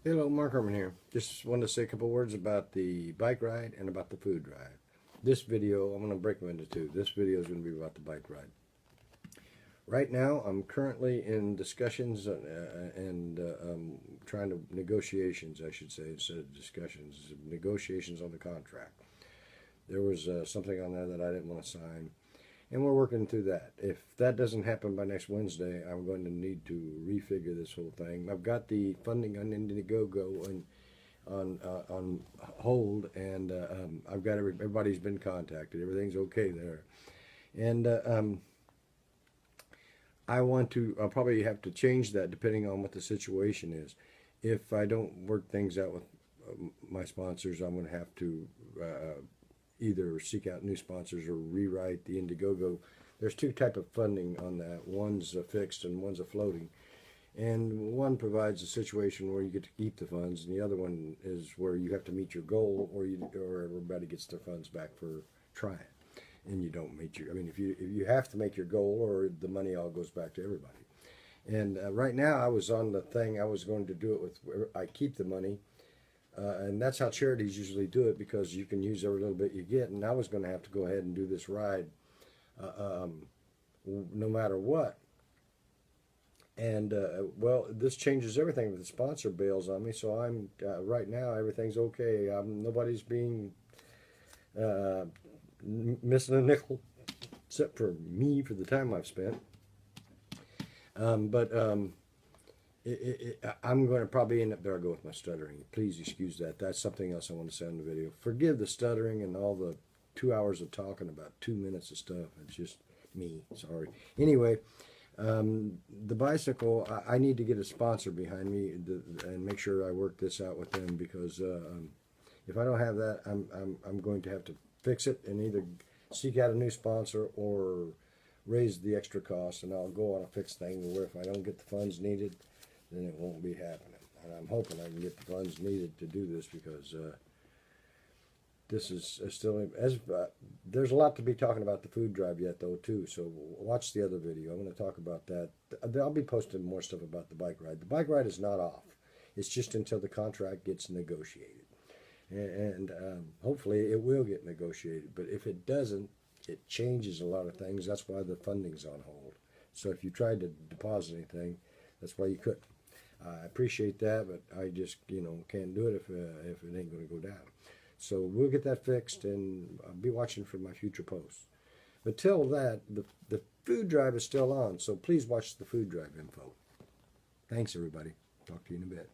Hello, Mark Herman here. Just wanted to say a couple words about the bike ride and about the food drive. This video, I'm going to break them into two. This video is going to be about the bike ride. Right now, I'm currently in discussions and trying to negotiations, I should say, instead of discussions, negotiations on the contract. There was something on there that I didn't want to sign, and we're working through that. If that doesn't happen by next Wednesday, I'm going to need to refigure this whole thing. I've got the funding on Indiegogo and on hold, and I've got everybody's been contacted. Everything's okay there, and I'll probably have to change that depending on what the situation is. If I don't work things out with my sponsors, I'm going to have to either seek out new sponsors or rewrite the Indiegogo. There's two type of funding on that. One's a fixed and one's a floating. And one provides a situation where you get to keep the funds, and the other one is where you have to meet your goal, or everybody gets their funds back for trying, and you don't meet your. I mean, if you have to make your goal, or the money all goes back to everybody. And right now, I was on the thing. I was going to do it with. I keep the money. And that's how charities usually do it, because you can use every little bit you get. And I was going to have to go ahead and do this ride no matter what. And, well, this changes everything if the sponsor bails on me. So I'm, right now, everything's okay. Nobody's being, missing a nickel, except for me for the time I've spent. I'm going to probably end up, there I go with my stuttering. Please excuse that. That's something else I want to say in the video. Forgive the stuttering and all the 2 hours of talking about 2 minutes of stuff. It's just me. Sorry. Anyway, the bicycle, I need to get a sponsor behind me and make sure I work this out with them, because if I don't have that, I'm going to have to fix it and either seek out a new sponsor or raise the extra cost, and I'll go on a fixed thing where if I don't get the funds needed, then it won't be happening. And I'm hoping I can get the funds needed to do this, because this is still, there's a lot to be talking about the food drive yet though too, so watch the other video. I'm going to talk about that. I'll be posting more stuff about the bike ride. The bike ride is not off. It's just until the contract gets negotiated. And hopefully it will get negotiated, but if it doesn't, it changes a lot of things. That's why the funding's on hold. So if you tried to deposit anything, that's why you couldn't. I appreciate that, but I just, can't do it if it ain't going to go down. So we'll get that fixed, and I'll be watching for my future posts. But till that, the food drive is still on, so please watch the food drive info. Thanks, everybody. Talk to you in a bit.